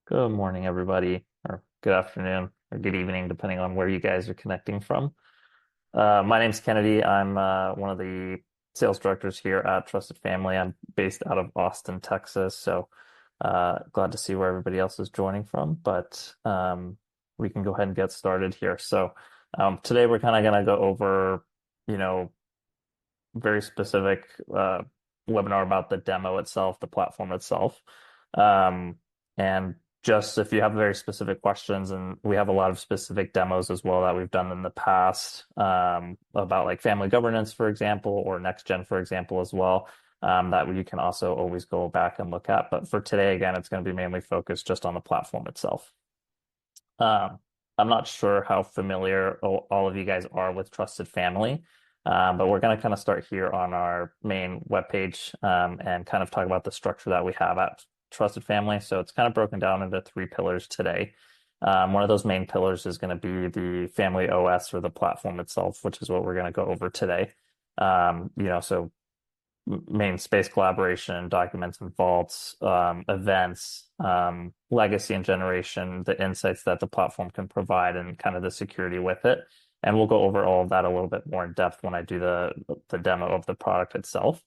Good morning, everybody, or good afternoon, or good evening, depending on where you guys are connecting from. My name's Kennedy. I'm one of the sales directors here at Trusted Family. I'm based out of Austin, Texas, so glad to see where everybody else is joining from. But we can go ahead and get started here. So today we're kind of going to go over, you know, very specific webinar about the demo itself, the platform itself. Um, and just if you have very specific questions, and we have a lot of specific demos as well that we've done in the past about like family governance, for example, or next gen, for example, as well, that you can also always go back and look at. But for today, again, it's going to be mainly focused just on the platform itself. I'm not sure how familiar all of you guys are with Trusted Family, but we're going to kind of start here on our main webpage and kind of talk about the structure that we have at Trusted Family. So it's kind of broken down into three pillars today. One of those main pillars is going to be the family OS or the platform itself, which is what we're going to go over today. So main space collaboration, documents and vaults, events, legacy and generation, the insights that the platform can provide, and kind of the security with it. And we'll go over all of that a little bit more in depth when I do the demo of the product itself.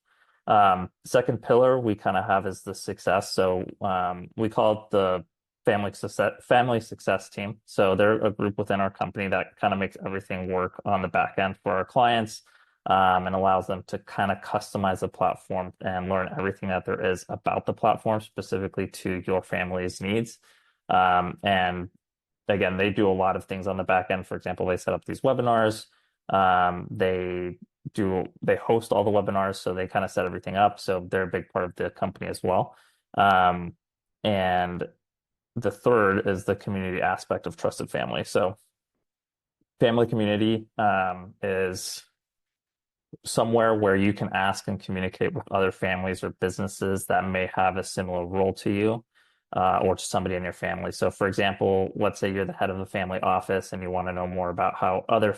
Second pillar we kind of have is the success. So we call it the family success team. So they're a group within our company that kind of makes everything work on the back end for our clients, and allows them to kind of customize the platform and learn everything that there is about the platform specifically to your family's needs. And again, they do a lot of things on the back end. For example, they set up these webinars. They host all the webinars, so they kind of set everything up. So they're a big part of the company as well. And the third is the community aspect of Trusted Family. So family community is somewhere where you can ask and communicate with other families or businesses that may have a similar role to you, or to somebody in your family. So, for example, let's say you're the head of a family office and you want to know more about how other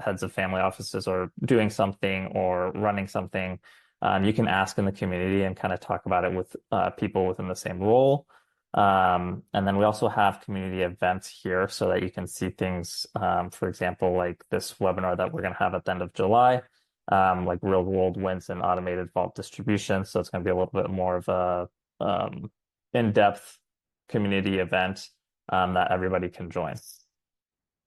heads of family offices are doing something or running something. You can ask in the community and kind of talk about it with people within the same role. And then we also have community events here so that you can see things, for example, like this webinar that we're going to have at the end of July. Like real world wins in automated vault distribution. So it's going to be a little bit more of a in-depth community event that everybody can join.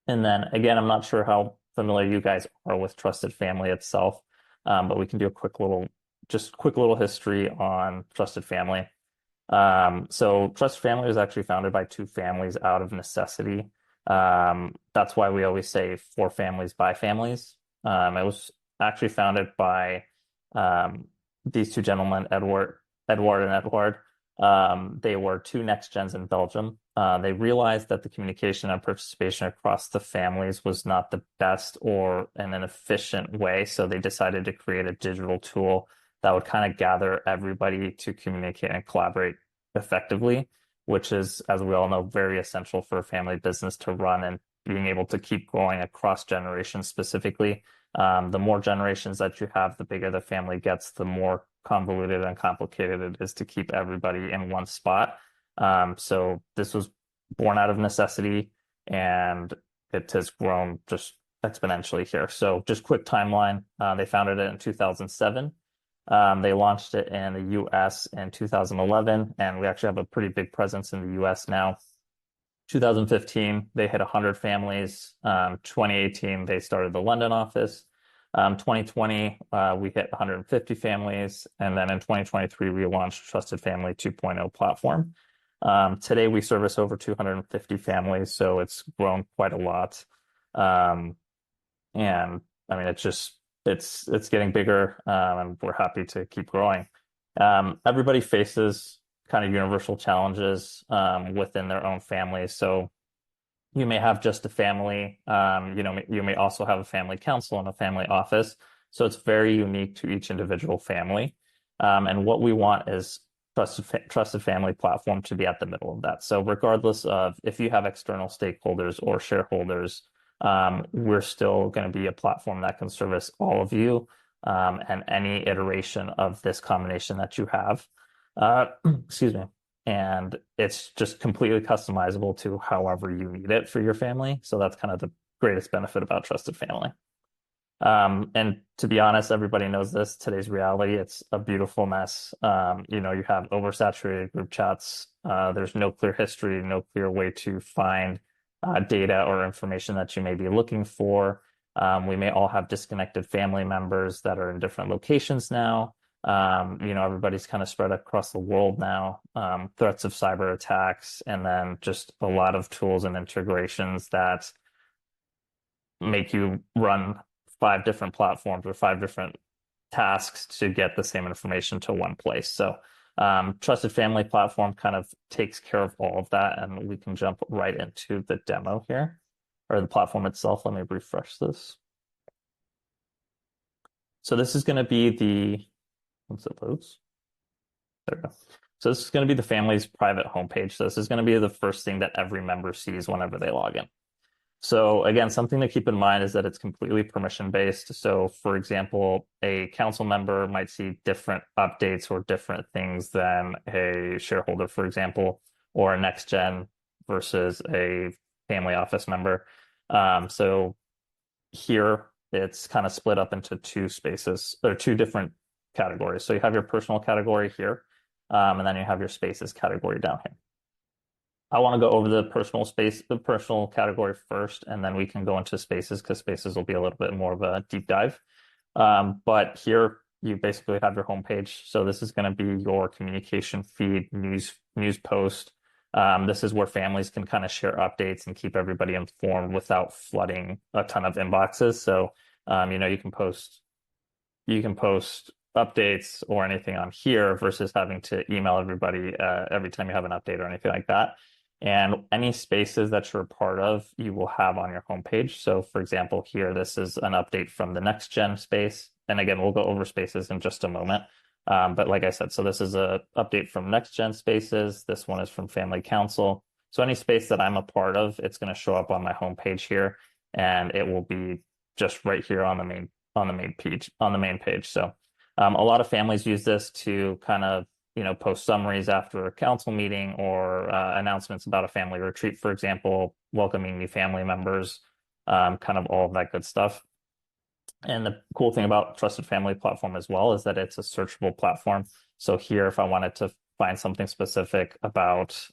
And then again, I'm not sure how familiar you guys are with Trusted Family itself, but we can do a quick little history on Trusted Family. So Trusted Family was actually founded by two families out of necessity. That's why we always say for families by families. It was actually founded by these two gentlemen, Edward and Edward. They were two next gens in Belgium. They realized that the communication and participation across the families was not the best or in an efficient way, so they decided to create a digital tool that would kind of gather everybody to communicate and collaborate effectively, which is, as we all know, very essential for a family business to run and being able to keep growing across generations specifically. The more generations that you have, the bigger the family gets, the more convoluted and complicated it is to keep everybody in one spot. So this was born out of necessity, and it has grown just exponentially here. So just quick timeline. They founded it in 2007. They launched it in the US in 2011, and we actually have a pretty big presence in the US now. 2015, they hit 100 families. 2018, they started the London office. 2020, we hit 150 families. And then in 2023, we launched Trusted Family 2.0 platform. Today, we service over 250 families, so it's grown quite a lot. And I mean, it's getting bigger, and we're happy to keep growing. Everybody faces kind of universal challenges within their own families. So you may have just a family, you may also have a family council and a family office. So it's very unique to each individual family. And what we want is trusted family platform to be at the middle of that. So regardless of if you have external stakeholders or shareholders, we're still going to be a platform that can service all of you, and any iteration of this combination that you have. Excuse me. and it's just completely customizable to however you need it for your family. So that's kind of the greatest benefit about Trusted Family. And to be honest, everybody knows this. Today's reality, it's a beautiful mess. You have oversaturated group chats. There's no clear history, no clear way to find data or information that you may be looking for. We may all have disconnected family members that are in different locations now. Everybody's kind of spread across the world now. Threats of cyber attacks, and then just a lot of tools and integrations that make you run 5 different platforms or 5 different tasks to get the same information to one place. So Trusted Family Platform kind of takes care of all of that, and we can jump right into the demo here, or the platform itself. Let me refresh this. So this is going to be once it loads, there we go. So this is going to be the family's private homepage. So this is going to be the first thing that every member sees whenever they log in. So again, something to keep in mind is that it's completely permission based. So for example, a council member might see different updates or different things than a shareholder, for example, or a next gen versus a family office member. So here it's kind of split up into 2 spaces or 2 different categories. So you have your personal category here, and then you have your spaces category down here. I want to go over the personal category first, and then we can go into spaces because spaces will be a little bit more of a deep dive. But here you basically have your homepage. So this is going to be your communication feed, news post. This is where families can kind of share updates and keep everybody informed without flooding a ton of inboxes. So you can post updates or anything on here versus having to email everybody every time you have an update or anything like that. And any spaces that you're a part of, you will have on your homepage. So for example, here, this is an update from the next gen space. And again, we'll go over spaces in just a moment. But like I said, so this is a update from next gen spaces. This one is from Family Council. So any space that I'm a part of, it's going to show up on my homepage here, and it will be just right here on the main page. So a lot of families use this to kind of post summaries after a council meeting or announcements about a family retreat, for example, welcoming new family members, kind of all of that good stuff. And the cool thing about Trusted Family Platform as well is that it's a searchable platform. So here, if I wanted to find something specific about,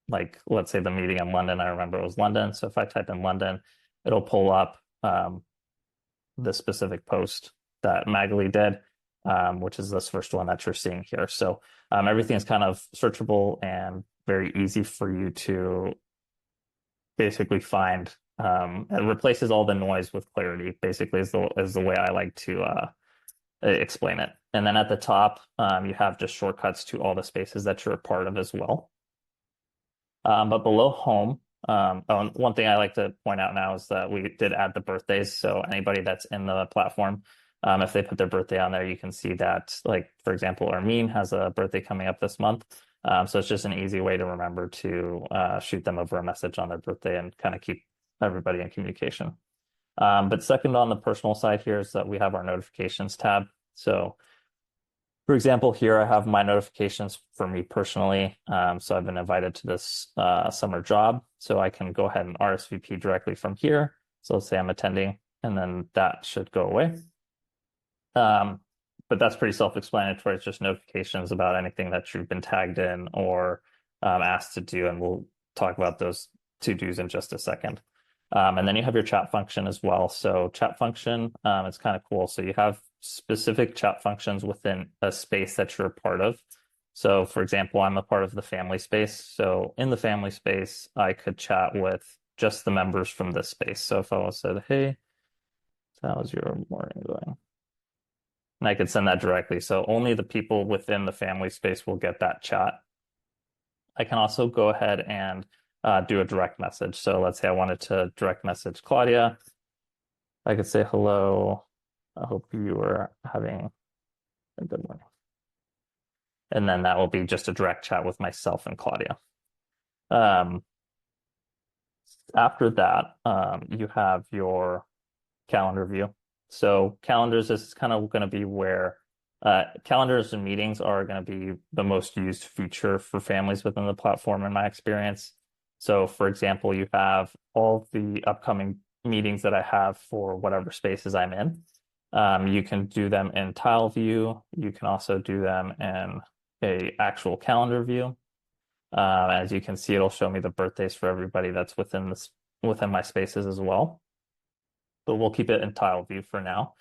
like, let's say the meeting in London, I remember it was London. So if I type in London, it'll pull up the specific post that Magali did, which is this first one that you're seeing here. So everything is kind of searchable and very easy for you to basically find. It replaces all the noise with clarity, basically, is the way I like to explain it. And then at the top, you have just shortcuts to all the spaces that you're a part of as well. But below home, one thing I like to point out now is that we did add the birthdays. So anybody that's in the platform, if they put their birthday on there, you can see that, like, for example, Armin has a birthday coming up this month. So it's just an easy way to remember to shoot them over a message on their birthday and kind of keep everybody in communication. But second on the personal side here is that we have our notifications tab. So for example, here I have my notifications for me personally. So I've been invited to this summer job. So I can go ahead and RSVP directly from here. So let's say I'm attending, and then that should go away. But that's pretty self-explanatory. It's just notifications about anything that you've been tagged in or asked to do. And we'll talk about those to-dos in just a second. And then you have your chat function as well. So chat function, it's kind of cool. So you have specific chat functions within a space that you're a part of. So for example, I'm a part of the family space. So in the family space, I could chat with just the members from this space. So if I said, hey, how's your morning going? And I could send that directly. So only the people within the family space will get that chat. I can also go ahead and do a direct message. So let's say I wanted to direct message Claudia. I could say, hello, I hope you are having a good morning. And then that will be just a direct chat with myself and Claudia. After that, you have your calendar view. So calendars is kind of going to be where Calendars and meetings are going to be the most used feature for families within the platform, in my experience. So, for example, you have all the upcoming meetings that I have for whatever spaces I'm in. You can do them in tile view. You can also do them in a actual calendar view. As you can see, it'll show me the birthdays for everybody that's within my spaces as well. But we'll keep it in tile view for now.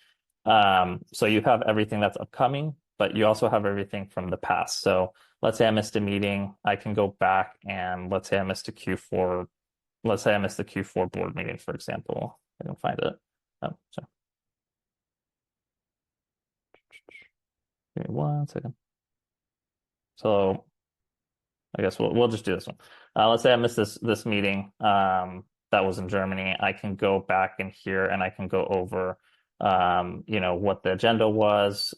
So you have everything that's upcoming, but you also have everything from the past. So let's say I missed a meeting, I can go back and let's say I missed a Q4. Let's say I missed the Q4 board meeting, for example. I can find it. Oh, sorry. Give me 1 second. So I guess we'll just do this one. Let's say I missed this meeting that was in Germany. I can go back in here and I can go over what the agenda was,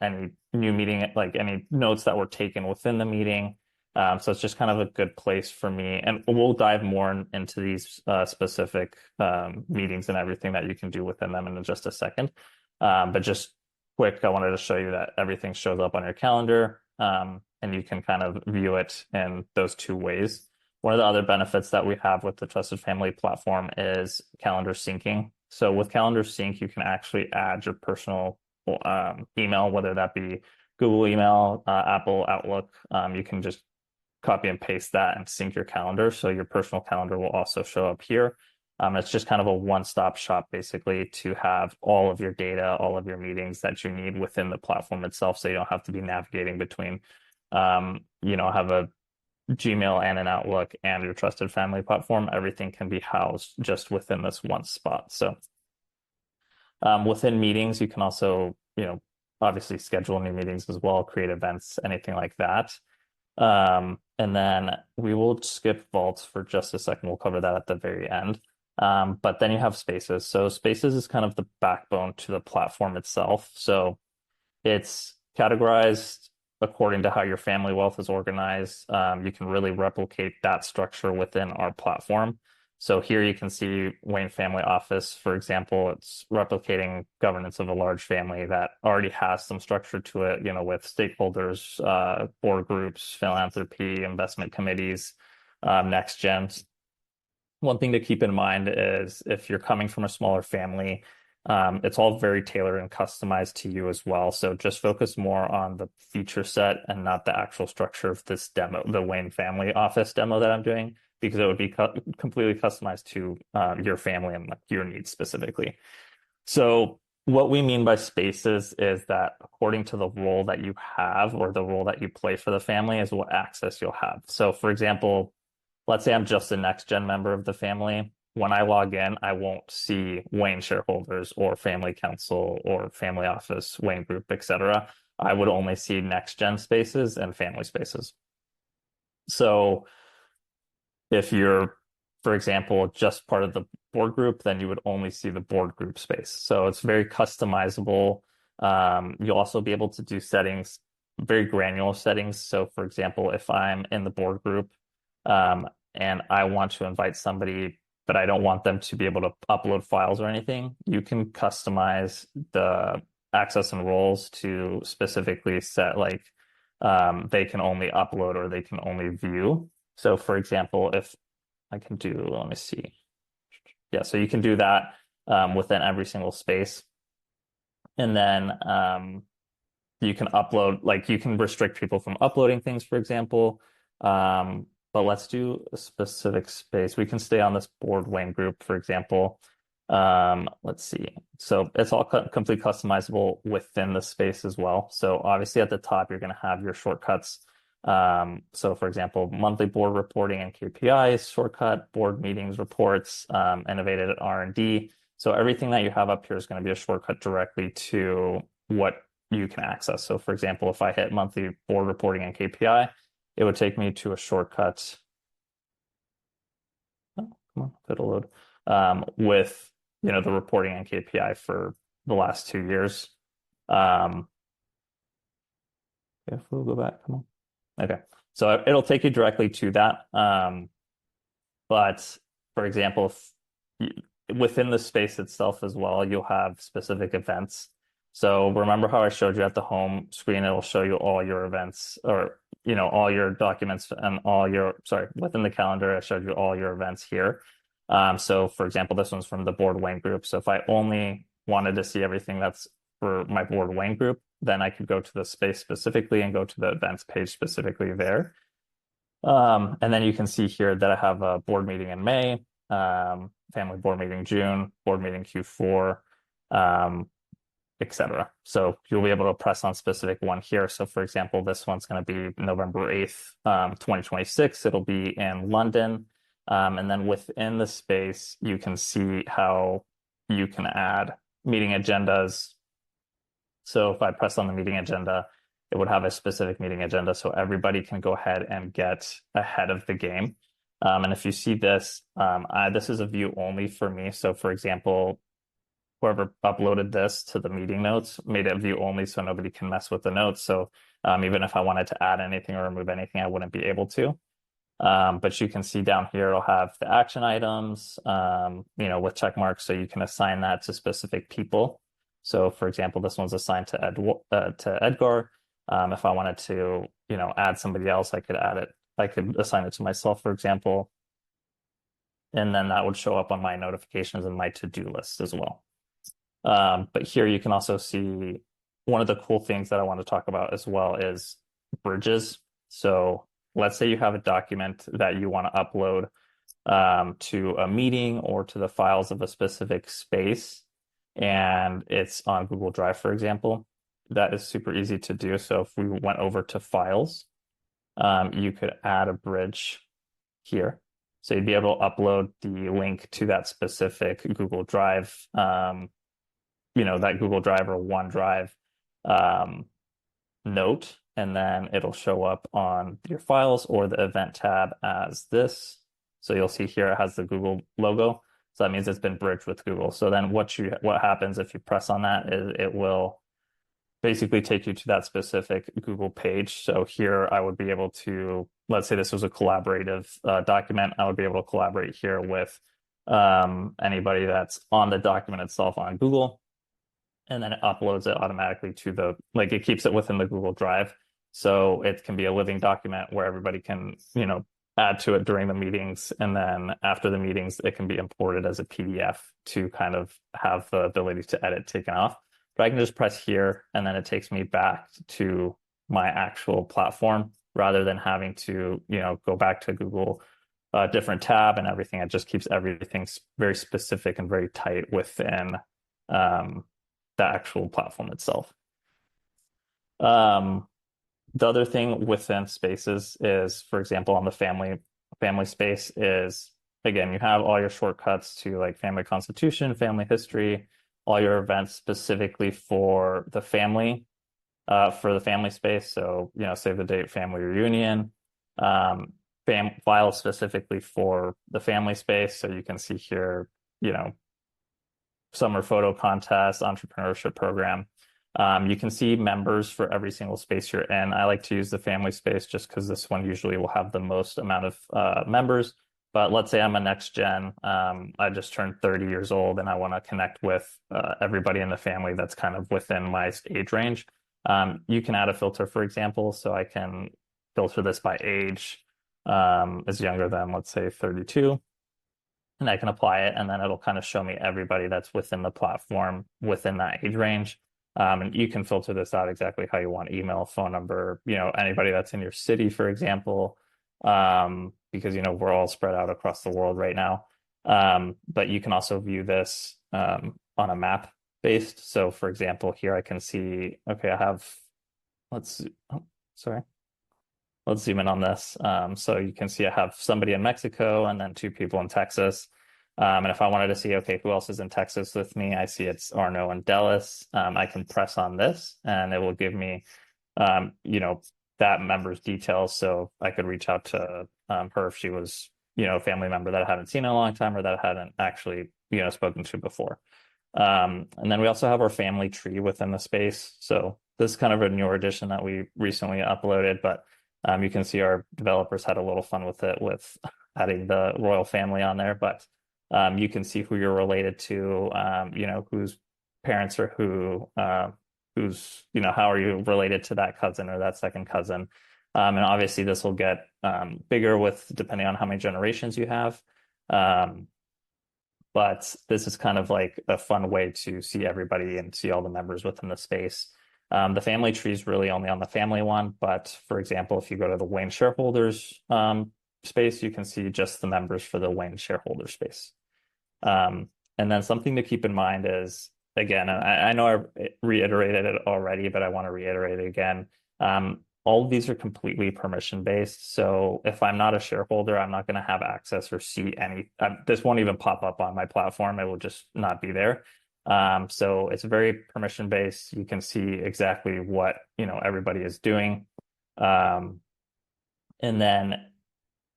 any new meeting, like any notes that were taken within the meeting. So it's just kind of a good place for me. And we'll dive more into these specific meetings and everything that you can do within them in just a second. But just quick, I wanted to show you that everything shows up on your calendar. And you can kind of view it in those two ways. One of the other benefits that we have with the Trusted Family platform is calendar syncing. So with calendar sync, you can actually add your personal email, whether that be Google email, Apple Outlook. You can just copy and paste that and sync your calendar. So your personal calendar will also show up here. It's just kind of a one-stop shop, basically, to have all of your data, all of your meetings that you need within the platform itself. So you don't have to be navigating between, have a Gmail and an Outlook and your Trusted Family platform. Everything can be housed just within this one spot. So within meetings, you can also, obviously schedule new meetings as well, create events, anything like that. And then we will skip vaults for just a second. We'll cover that at the very end. But then you have spaces. So spaces is kind of the backbone to the platform itself. So it's categorized according to how your family wealth is organized. You can really replicate that structure within our platform. So here you can see Wayne Family Office, for example, it's replicating governance of a large family that already has some structure to it, with stakeholders, board groups, philanthropy, investment committees, next gens. One thing to keep in mind is if you're coming from a smaller family, it's all very tailored and customized to you as well. So just focus more on the feature set and not the actual structure of this demo, the Wayne Family Office demo that I'm doing, because it would be completely customized to your family and your needs specifically. So what we mean by spaces is that according to the role that you have or the role that you play for the family is what access you'll have. So for example, let's say I'm just a next gen member of the family. When I log in, I won't see Wayne shareholders or family council or family office, Wayne group, etc. I would only see next gen spaces and family spaces. So if you're, for example, just part of the board group, then you would only see the board group space. So it's very customizable. You'll also be able to do settings, very granular settings. So for example, if I'm in the board group, and I want to invite somebody, but I don't want them to be able to upload files or anything, you can customize the access and roles to specifically set like they can only upload or they can only view. So for example, if I can do, let me see. Yeah, so you can do that within every single space. And then you can upload, like you can restrict people from uploading things, for example. But let's do a specific space. We can stay on this board Wayne group, for example. Let's see. So it's all completely customizable within the space as well. So obviously at the top, you're going to have your shortcuts. So for example, monthly board reporting and KPIs, shortcut, board meetings, reports, innovated R&D. So everything that you have up here is going to be a shortcut directly to what you can access. So for example, if I hit monthly board reporting and KPI, it would take me to a shortcut. Oh, come on, it'll load. With the reporting and KPI for the last 2 years. If we'll go back, come on. Okay, so it'll take you directly to that. But for example, within the space itself as well, you'll have specific events. So remember how I showed you at the home screen, it'll show you all your events or, all your documents and sorry, within the calendar, I showed you all your events here. So for example, this one's from the board Wayne group. So if I only wanted to see everything that's for my board Wayne group, then I could go to the space specifically and go to the events page specifically there. And then you can see here that I have a board meeting in May, family board meeting June, board meeting Q4, etc. So you'll be able to press on specific one here. So for example, this one's going to be November 8th, 2026. It'll be in London. And then within the space, you can see how you can add meeting agendas. So if I press on the meeting agenda, it would have a specific meeting agenda so everybody can go ahead and get ahead of the game. And if you see this, this is a view only for me. So for example, whoever uploaded this to the meeting notes made it view only so nobody can mess with the notes. So even if I wanted to add anything or remove anything, I wouldn't be able to. But you can see down here, it'll have the action items, with check marks, so you can assign that to specific people. So for example, this one's assigned to Edgar. If I wanted to, add somebody else, I could add it. I could assign it to myself, for example. And then that would show up on my notifications and my to-do list as well. But here you can also see one of the cool things that I want to talk about as well is bridges. So let's say you have a document that you want to upload to a meeting or to the files of a specific space, and it's on Google Drive, for example. That is super easy to do. So if we went over to files, you could add a bridge here. So you'd be able to upload the link to that specific Google Drive, that Google Drive or OneDrive note, and then it'll show up on your files or the event tab as this. So you'll see here it has the Google logo. So that means it's been bridged with Google. So then what happens if you press on that is it will basically take you to that specific Google page. So here I would be able to, let's say this was a collaborative document, I would be able to collaborate here with anybody that's on the document itself on Google. And then it uploads it automatically to it keeps it within the Google Drive. So it can be a living document where everybody can, add to it during the meetings. And then after the meetings, it can be imported as a PDF to kind of have the ability to edit taken off. But I can just press here and then it takes me back to my actual platform rather than having to, go back to Google, different tab and everything. It just keeps everything very specific and very tight within the actual platform itself. The other thing within spaces is, for example, on the family space is, again, you have all your shortcuts to like family constitution, family history, all your events specifically for the family space. So, save the date, family reunion, files specifically for the family space. So you can see here, summer photo contest, entrepreneurship program. You can see members for every single space you're in. I like to use the family space just because this one usually will have the most amount of members. But let's say I'm a next gen. I just turned 30 years old and I want to connect with everybody in the family that's kind of within my age range. You can add a filter, for example, so I can filter this by age, is younger than, let's say, 32. And I can apply it, and then it'll kind of show me everybody that's within the platform within that age range. And you can filter this out exactly how you want: email, phone number, anybody that's in your city, for example, because, we're all spread out across the world right now. But you can also view this on a map based. So for example, here I can see, okay, let's zoom in on this. So you can see I have somebody in Mexico and then two people in Texas. And if I wanted to see, okay, who else is in Texas with me? I see it's Arno and Dallas. I can press on this and it will give me, that member's details. So I could reach out to her if she was, a family member that I haven't seen in a long time or that I hadn't actually, spoken to before. And then we also have our family tree within the space. So this is kind of a newer addition that we recently uploaded, but you can see our developers had a little fun with it, with adding the royal family on there. But you can see who you're related to, whose parents are who, who's, how are you related to that cousin or that second cousin? And obviously this will get bigger with depending on how many generations you have. Um, but this is kind of like a fun way to see everybody and see all the members within the space. The family tree is really only on the family one, but for example, if you go to the Wayne shareholders space, you can see just the members for the Wayne shareholder space. Um, and then something to keep in mind is, again, I know I reiterated it already, but I want to reiterate it again. All of these are completely permission based. So if I'm not a shareholder, I'm not going to have access or see any, this won't even pop up on my platform. It will just not be there. So it's very permission based. You can see exactly what, everybody is doing. Um, and then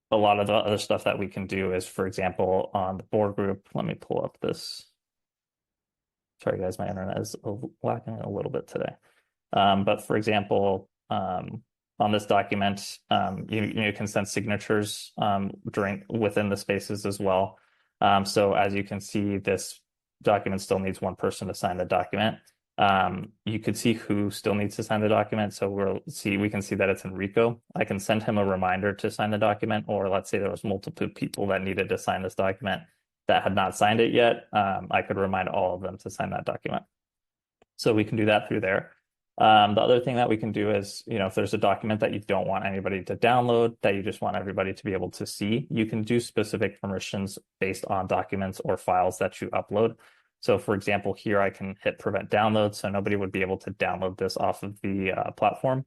a lot of the other stuff that we can do is, for example, on the board group, let me pull up this. Sorry, guys, my internet is lacking a little bit today. But for example, on this document, you can send signatures within the spaces as well. So as you can see, this document still needs one person to sign the document. You could see who still needs to sign the document. So we can see that it's Enrico. I can send him a reminder to sign the document, or let's say there was multiple people that needed to sign this document that had not signed it yet. I could remind all of them to sign that document. So we can do that through there. The other thing that we can do is, if there's a document that you don't want anybody to download, that you just want everybody to be able to see, you can do specific permissions based on documents or files that you upload. So for example, here I can hit prevent download, so nobody would be able to download this off of the platform.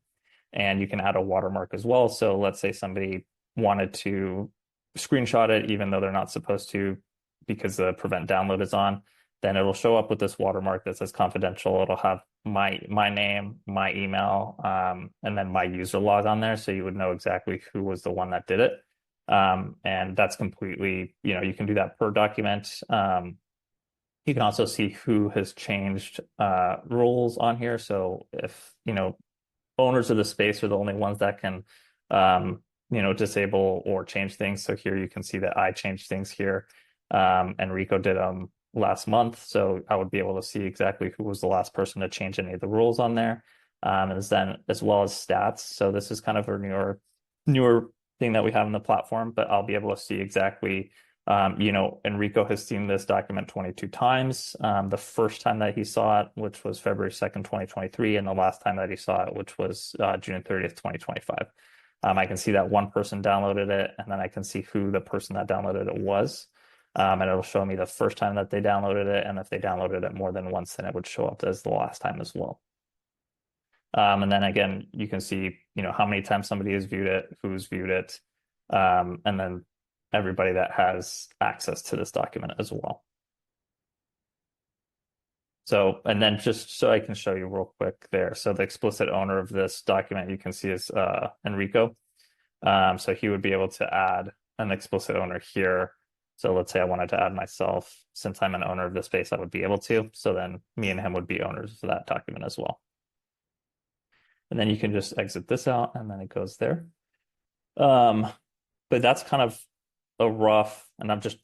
And you can add a watermark as well. So let's say somebody wanted to screenshot it, even though they're not supposed to, because the prevent download is on, then it'll show up with this watermark that says confidential. It'll have my name, my email, and then my user log on there. So you would know exactly who was the one that did it. And that's completely, you can do that per document. You can also see who has changed rules on here. So if, owners of the space are the only ones that can, disable or change things. So here you can see that I changed things here. Enrico did them last month. So I would be able to see exactly who was the last person to change any of the rules on there. And then as well as stats. So this is kind of a newer thing that we have in the platform, but I'll be able to see exactly, Enrico has seen this document 22 times. The first time that he saw it, which was February 2nd, 2023, and the last time that he saw it, which was June 30th, 2025. I can see that one person downloaded it, and then I can see who the person that downloaded it was. And it'll show me the first time that they downloaded it, and if they downloaded it more than once, then it would show up as the last time as well. And then again, you can see, how many times somebody has viewed it, who's viewed it, and then everybody that has access to this document as well. So, and then just so I can show you real quick there. So the explicit owner of this document you can see is Enrico. So he would be able to add an explicit owner here. So let's say I wanted to add myself. Since I'm an owner of this space, I would be able to. So then me and him would be owners of that document as well. And then you can just exit this out and then it goes there. But that's kind of a rough, and I'm just,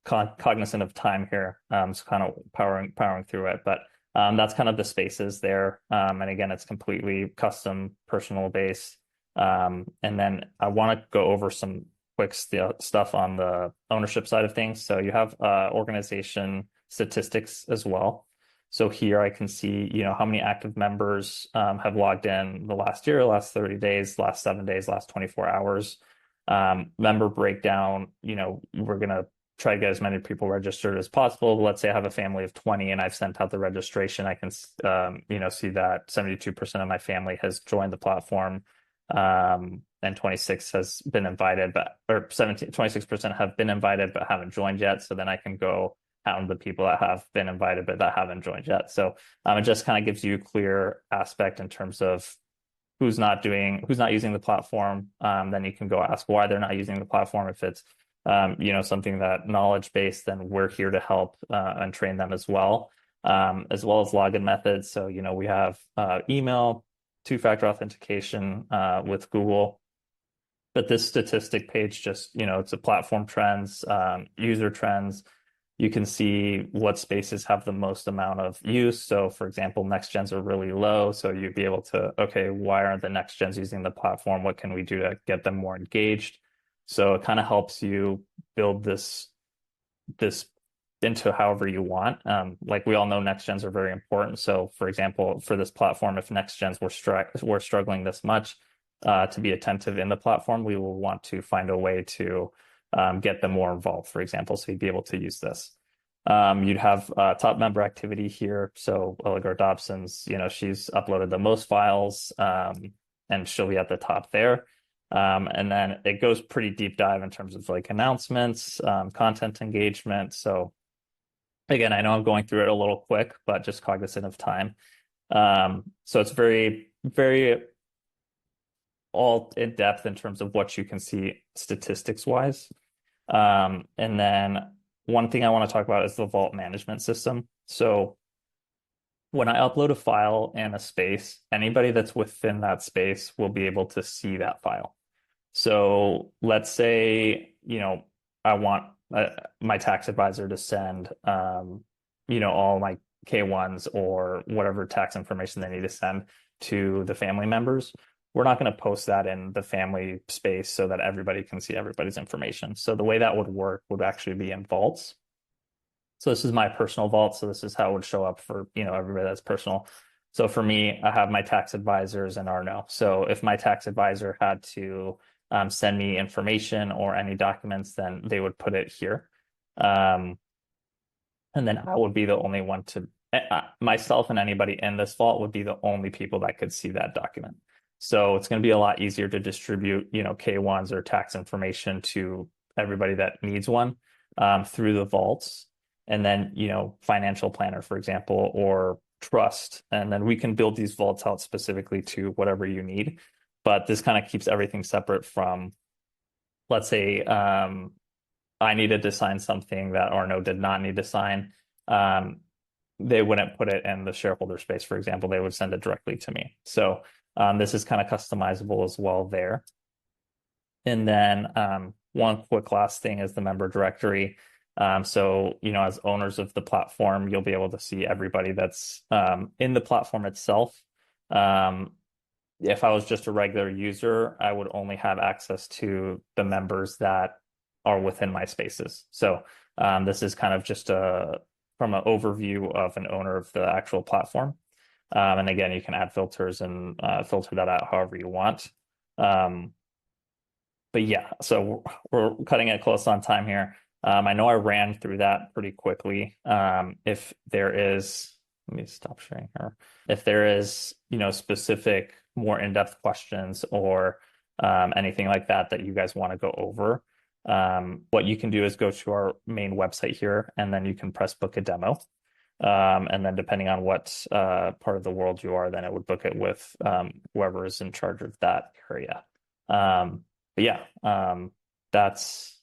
cognizant of time here. So kind of powering through it, but that's kind of the spaces there. And again, it's completely custom, personal based. And then I want to go over some quick stuff on the ownership side of things. So you have organization statistics as well. So here I can see, how many active members have logged in the last year, last 30 days, last 7 days, last 24 hours. Member breakdown, we're going to try to get as many people registered as possible. Let's say I have a family of 20 and I've sent out the registration. I can, see that 72% of my family has joined the platform. And 26 has been invited, or 26% have been invited but haven't joined yet. So then I can go hound the people that have been invited but that haven't joined yet. So it just kind of gives you a clear aspect in terms of who's not using the platform. Then you can go ask why they're not using the platform. If it's something that knowledge based, then we're here to help and train them as well as login methods. So we have email, two-factor authentication with Google. But this statistic page just, it's a platform trends, user trends, You can see what spaces have the most amount of use. So for example, next gens are really low. So you'd be able to, okay, why aren't the next gens using the platform? What can we do to get them more engaged? So it kind of helps you build this into however you want. Like we all know next gens are very important. So for example, for this platform, if next gens were struggling this much to be attentive in the platform, we will want to find a way to get them more involved, for example. So you'd be able to use this. You'd have top member activity here. So Oligar Dobson's, she's uploaded the most files, and she'll be at the top there. And then it goes pretty deep dive in terms of like announcements, content engagement. So again, I know I'm going through it a little quick, but just cognizant of time. So it's very, very all in depth in terms of what you can see statistics wise. And then one thing I want to talk about is the vault management system. So when I upload a file and a space, anybody that's within that space will be able to see that file. So let's say, I want my tax advisor to send, all my K1s or whatever tax information they need to send to the family members. We're not going to post that in the family space so that everybody can see everybody's information. So the way that would work would actually be in vaults. So this is my personal vault. So this is how it would show up for, everybody that's personal. So for me, I have my tax advisors and Arno. So if my tax advisor had to send me information or any documents, then they would put it here. And then I would be the only one to, myself and anybody in this vault would be the only people that could see that document. So it's going to be a lot easier to distribute, K1s or tax information to everybody that needs one through the vaults. And then, financial planner, for example, or trust. And then we can build these vaults out specifically to whatever you need. But this kind of keeps everything separate from, let's say, I needed to sign something that Arno did not need to sign. They wouldn't put it in the shareholder space, for example. They would send it directly to me. So this is kind of customizable as well there. And then one quick last thing is the member directory. So, as owners of the platform, you'll be able to see everybody that's in the platform itself. If I was just a regular user, I would only have access to the members that are within my spaces. So this is kind of just from an overview of an owner of the actual platform. And again, you can add filters and filter that out however you want. But yeah, so we're cutting it close on time here. I know I ran through that pretty quickly. If there is, let me stop sharing here. If there is, specific, more in-depth questions or anything like that that you guys want to go over, what you can do is go to our main website here, and then you can press book a demo. And then depending on what part of the world you are, then it would book it with whoever is in charge of that area. But yeah, that's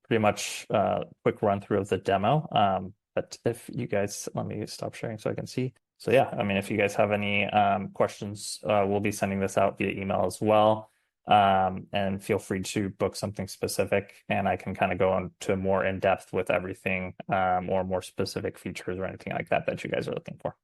pretty much a quick run through of the demo. But if you guys, let me stop sharing so I can see. So yeah, I mean, if you guys have any questions, we'll be sending this out via email as well. And feel free to book something specific, and I can kind of go into more in depth with everything, or more specific features or anything like that that you guys are looking for.